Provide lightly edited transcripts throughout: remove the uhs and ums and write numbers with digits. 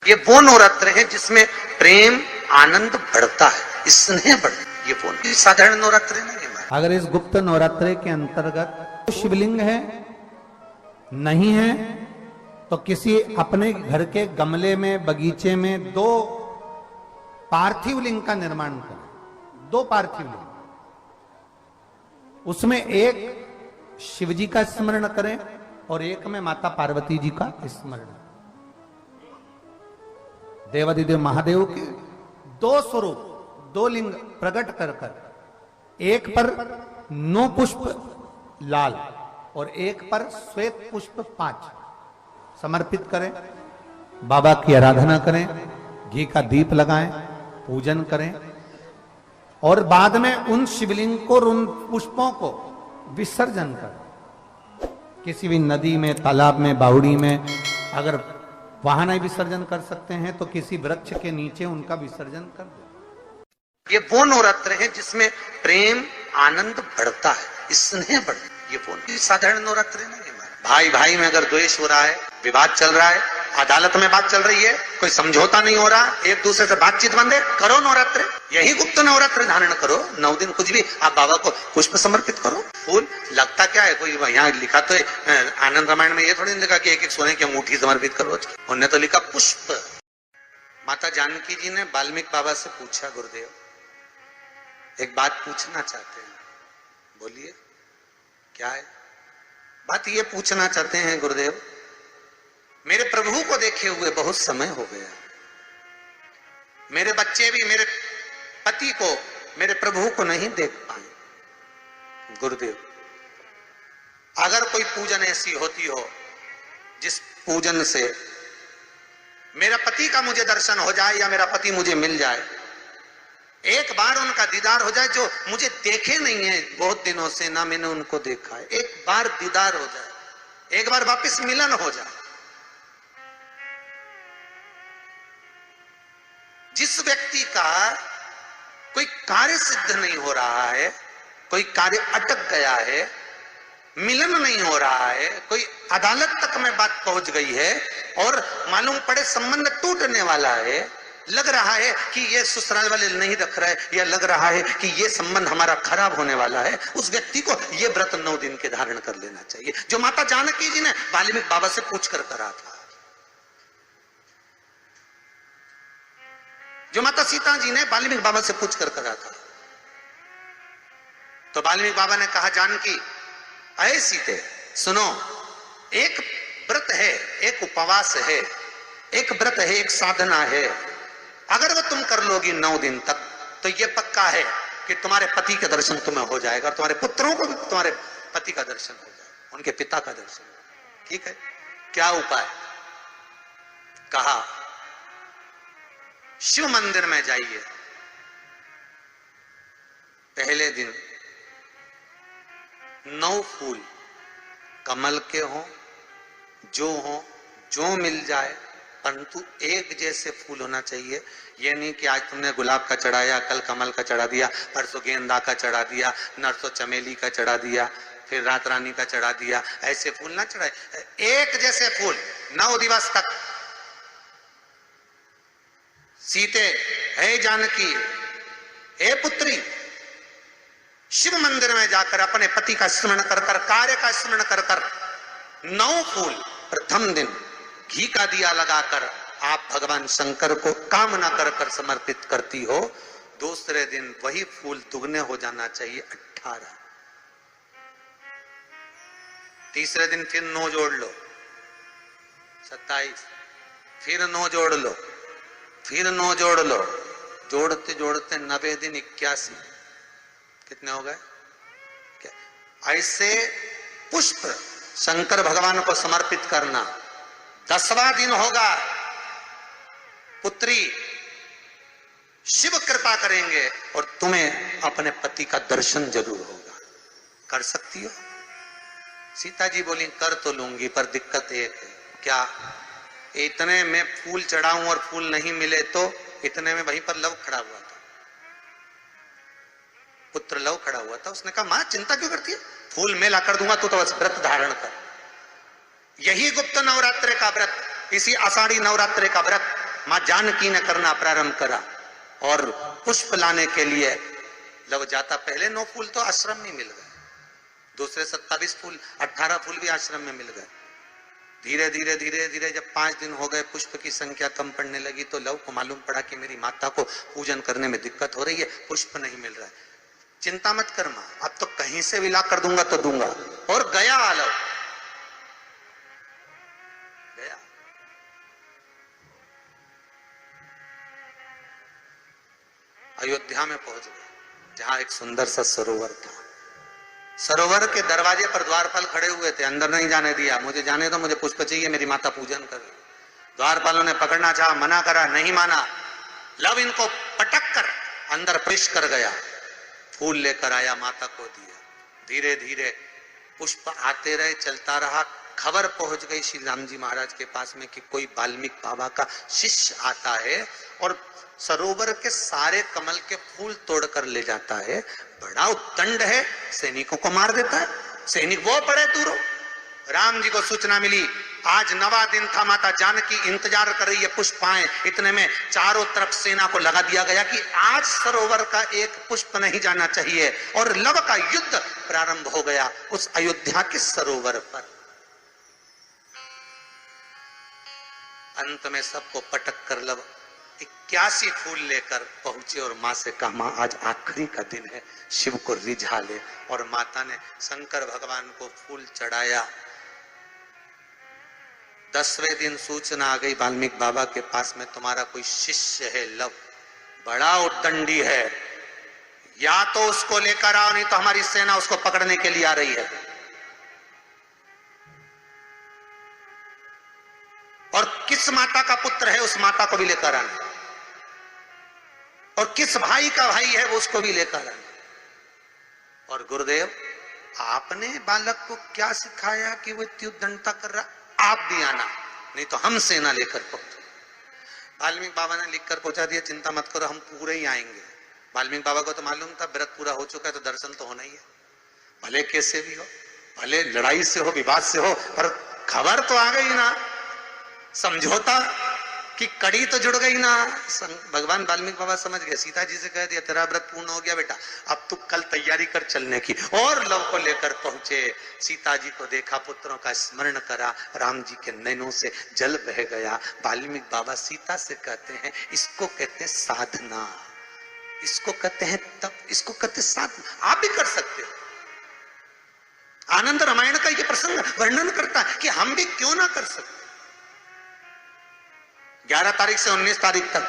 ये वो नवरात्र है जिसमें प्रेम आनंद बढ़ता है, स्नेह बढ़ता है। ये वो साधारण नवरात्र नहीं है। अगर इस गुप्त नवरात्रे के अंतर्गत शिवलिंग है नहीं है तो किसी अपने घर के गमले में बगीचे में दो पार्थिव लिंग का निर्माण करें। दो पार्थिव लिंग, उसमें एक शिवजी का स्मरण करें और एक में माता पार्वती जी का स्मरण। देवादिदेव महादेव के दो स्वरूप, दो लिंग प्रकट कर कर, एक पर 9 पुष्प लाल और एक पर श्वेत पुष्प 5 समर्पित करें। बाबा की आराधना करें, घी का दीप लगाएं, पूजन करें और बाद में उन शिवलिंग को और उन पुष्पों को विसर्जन कर किसी भी नदी में, तालाब में, बावड़ी में, अगर वहां नहीं विसर्जन कर सकते हैं तो किसी वृक्ष के नीचे उनका विसर्जन कर दो। ये वो नवरात्र है जिसमें प्रेम आनंद बढ़ता है, स्नेह बढ़ता है। ये वो साधारण नवरात्र नहीं है। भाई भाई में अगर द्वेष हो रहा है, विवाद चल रहा है, अदालत में बात चल रही है, कोई समझौता नहीं हो रहा, एक दूसरे से बातचीत बंद है, करो नवरात्र। यही गुप्त नवरात्र धारण करो। 9 दिन कुछ भी आप बाबा को पुष्प समर्पित करो। फूल लगता क्या है, कोई यहाँ लिखा तो आनंद रामायण में ये थोड़ी लिखा कि एक एक सोने की अंगूठी समर्पित करो। उन्होंने तो लिखा पुष्प। माता जानकी जी ने वाल्मीकि बाबा से पूछा, गुरुदेव एक बात पूछना चाहते हैं। बोलिए क्या है? बात ये पूछना चाहते हैं गुरुदेव, मेरे प्रभु को देखे हुए बहुत समय हो गया। मेरे बच्चे भी मेरे पति को, मेरे प्रभु को नहीं देख पाए। गुरुदेव अगर कोई पूजन ऐसी होती हो जिस पूजन से मेरा पति का मुझे दर्शन हो जाए या मेरा पति मुझे मिल जाए, एक बार उनका दीदार हो जाए, जो मुझे देखे नहीं है बहुत दिनों से, ना मैंने उनको देखा है, एक बार दीदार हो जाए, एक बार वापस मिलन हो जाए। जिस व्यक्ति का कोई कार्य सिद्ध नहीं हो रहा है, कोई कार्य अटक गया है, मिलन नहीं हो रहा है, कोई अदालत तक में बात पहुंच गई है और मालूम पड़े संबंध टूटने वाला है, लग रहा है कि ये ससुराल वाले नहीं रख रहे, या लग रहा है कि ये संबंध हमारा खराब होने वाला है, उस व्यक्ति को ये व्रत 9 दिन के धारण कर लेना चाहिए, जो माता जानकी जी ने वाल्मीकि बाबा से पूछ कर करा था, जो माता सीता जी ने वाल्मीकि बाबा से पूछ कर करा था। तो वाल्मीकि बाबा ने कहा, जानकी अये सीते सुनो, एक व्रत है, एक उपवास है, एक व्रत है, एक साधना है, अगर वो तुम कर लोगी 9 दिन तक तो ये पक्का है कि तुम्हारे पति का दर्शन तुम्हें हो जाएगा और तुम्हारे पुत्रों को भी तुम्हारे पति का दर्शन हो जाएगा, उनके पिता का दर्शन। ठीक है, क्या उपाय? कहा शिव मंदिर में जाइए, पहले दिन 9 फूल कमल के हों, जो मिल जाए, परंतु एक जैसे फूल होना चाहिए। ये नहीं कि आज तुमने गुलाब का चढ़ाया, कल कमल का चढ़ा दिया, परसों गेंदा का चढ़ा दिया, नरसों चमेली का चढ़ा दिया, फिर रात रानी का चढ़ा दिया, ऐसे फूल ना चढ़ाए। एक जैसे फूल 9 दिवस तक। सीते हे जानकी, हे पुत्री, शिव मंदिर में जाकर अपने पति का स्मरण कर कर, कार्य का स्मरण कर कर 9 फूल प्रथम दिन घी का दिया लगाकर आप भगवान शंकर को कामना कर कर समर्पित करती हो। दूसरे दिन वही फूल दुगने हो जाना चाहिए, 18। तीसरे दिन फिर 9 जोड़ लो, 27, फिर 9 जोड़ लो, फिर 9 जोड़ लो, जोड़ते जोड़ते 90 दिन 81। कितने हो गए? ऐसे पुष्प शंकर भगवान को समर्पित करना। 10वां दिन होगा, पुत्री शिव कृपा करेंगे और तुम्हें अपने पति का दर्शन जरूर होगा। कर सकती हो? सीता जी बोली, कर तो लूंगी, पर दिक्कत एक है। क्या? इतने में फूल चढ़ाऊं और फूल नहीं मिले तो? इतने में वहीं पर लव खड़ा हुआ था, पुत्र लव खड़ा हुआ था। उसने कहा, मां चिंता क्यों करती है, फूल मैं ला कर दूंगा, तू तो बस व्रत धारण कर। यही गुप्त नवरात्र का व्रत, इसी आषाढ़ी नवरात्र का व्रत मां जानकी ने करना प्रारंभ करा और पुष्प लाने के लिए जब जाता, पहले 9 फूल तो आश्रम में मिल गए, दूसरे 27 फूल 18 फूल भी आश्रम में मिल गए। धीरे धीरे धीरे धीरे जब 5 दिन हो गए, पुष्प की संख्या कम पड़ने लगी, तो लव को मालूम पड़ा कि मेरी माता को पूजन करने में दिक्कत हो रही है, पुष्प नहीं मिल रहा है। चिंता मत कर मां, अब तो कहीं से भी ला कर दूंगा तो दूंगा। और गया लव, गया। अयोध्या में पहुंच गए, जहां एक सुंदर सा सरोवर था। सरोवर के दरवाजे पर द्वारपाल खड़े हुए थे, अंदर नहीं जाने दिया। मुझे जाने दो, मुझे पुष्प चाहिए, मेरी माता पूजन कर रही। द्वारपालों ने पकड़ना चाहा, मना करा, नहीं माना। लव इनको पटक कर अंदर प्रवेश कर गया, फूल लेकर आया, माता को दिया। धीरे धीरे पुष्प आते रहे, चलता रहा। खबर पहुंच गई श्री राम जी महाराज के पास में कि कोई वाल्मीकि बाबा का शिष्य आता है और सरोवर के सारे कमल के फूल तोड़कर ले जाता है। बड़ा उत्तंड है, सैनिकों को मार देता है। सैनिक वो पड़े दूरों। राम जी को सूचना मिली, आज 9वां दिन था, माता जानकी इंतजार कर रही है पुष्प आए। इतने में चारों तरफ सेना को लगा दिया गया कि आज सरोवर का एक पुष्प नहीं जाना चाहिए, और लव का युद्ध प्रारंभ हो गया उस अयोध्या के सरोवर पर। अंत में सबको पटक कर लव 81 फूल लेकर पहुंचे और मां से कहा, मां आज आखिरी का दिन है, शिव को रिझा ले। और माता ने शंकर भगवान को फूल चढ़ाया। 10वें दिन सूचना आ गई वाल्मीकि बाबा के पास में, तुम्हारा कोई शिष्य है लव, बड़ा उद्दंडी है, या तो उसको लेकर आओ, नहीं तो हमारी सेना उसको पकड़ने के लिए आ रही है। और किस माता का पुत्र है उस माता को भी लेकर आना, और किस भाई का भाई है वो उसको भी लेकर आना। और गुरुदेव, आपने बालक को क्या सिखाया कि वो इतनी उद्दंडता कर रहा, आप भी आना, नहीं तो हम सेना लेकर पहुंचे। वाल्मीकि बाबा ने लिखकर पहुंचा दिया, चिंता मत करो, हम पूरे ही आएंगे। वाल्मीकि बाबा को तो मालूम था व्रत पूरा हो चुका है, तो दर्शन तो होना ही है, भले कैसे भी हो, भले लड़ाई से हो, विवाद से हो, पर खबर तो आ गई ना, समझौता की कड़ी तो जुड़ गई ना। भगवान वाल्मीकि बाबा समझ गए, सीता जी से कह दिया तेरा व्रत पूर्ण हो गया बेटा, अब तू कल तैयारी कर चलने की। और लव को लेकर पहुंचे, सीता जी को देखा, पुत्रों का स्मरण करा, राम जी के नैनों से जल बह गया। वाल्मीकि बाबा सीता से कहते हैं, इसको कहते हैं साधना, इसको कहते हैं तप, इसको कहते हैं साधना। आप भी कर सकते हो। आनंद रामायण का ये प्रसंग वर्णन करता है कि हम भी क्यों ना कर सकते। 11 तारीख से 19 तारीख तक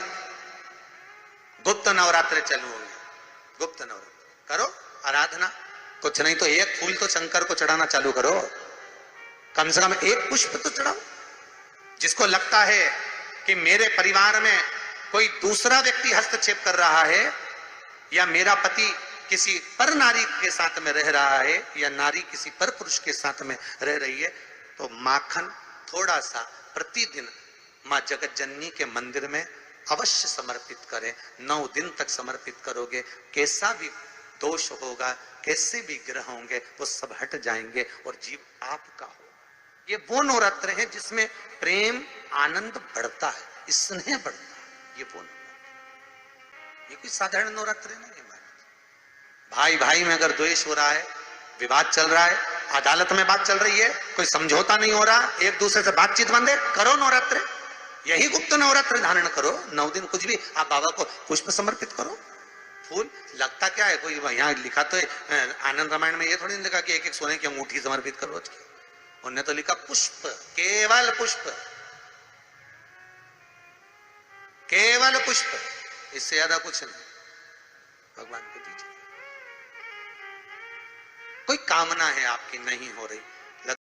गुप्त नवरात्र चालू हो गए। गुप्त नवरात्र करो, आराधना, कुछ नहीं तो एक फूल तो शंकर को चढ़ाना चालू करो, कम से कम एक पुष्प तो चढ़ाओ। जिसको लगता है कि मेरे परिवार में कोई दूसरा व्यक्ति हस्तक्षेप कर रहा है, या मेरा पति किसी पर नारी के साथ में रह रहा है, या नारी किसी पर पुरुष के साथ में रह रही है, तो माखन थोड़ा सा प्रतिदिन मां जगत जननी के मंदिर में अवश्य समर्पित करें। 9 दिन तक समर्पित करोगे, कैसा भी दोष होगा, कैसे भी ग्रह होंगे, वो सब हट जाएंगे और जीव आपका हो। ये वो नवरात्र है जिसमें प्रेम आनंद बढ़ता है, स्नेह बढ़ता है। ये वो नवरात्र, ये कोई साधारण नवरात्र नहीं है। भाई भाई में अगर द्वेष हो रहा है, विवाद चल रहा है, अदालत में बात चल रही है, कोई समझौता नहीं हो रहा, एक दूसरे से बातचीत बंद है, करो नवरात्र, यही गुप्त नवरात्र धारण करो। 9 दिन कुछ भी, आप बाबा को पुष्प समर्पित करो। फूल लगता क्या है, कोई यहाँ लिखा तो आनंद रामायण में ये थोड़ी नहीं लिखा कि एक एक सोने की अंगूठी समर्पित करो। उन्होंने तो लिखा पुष्प, केवल पुष्प, केवल पुष्प, इससे ज्यादा कुछ नहीं। भगवान को दीजिए। कोई कामना है आपकी नहीं हो रही,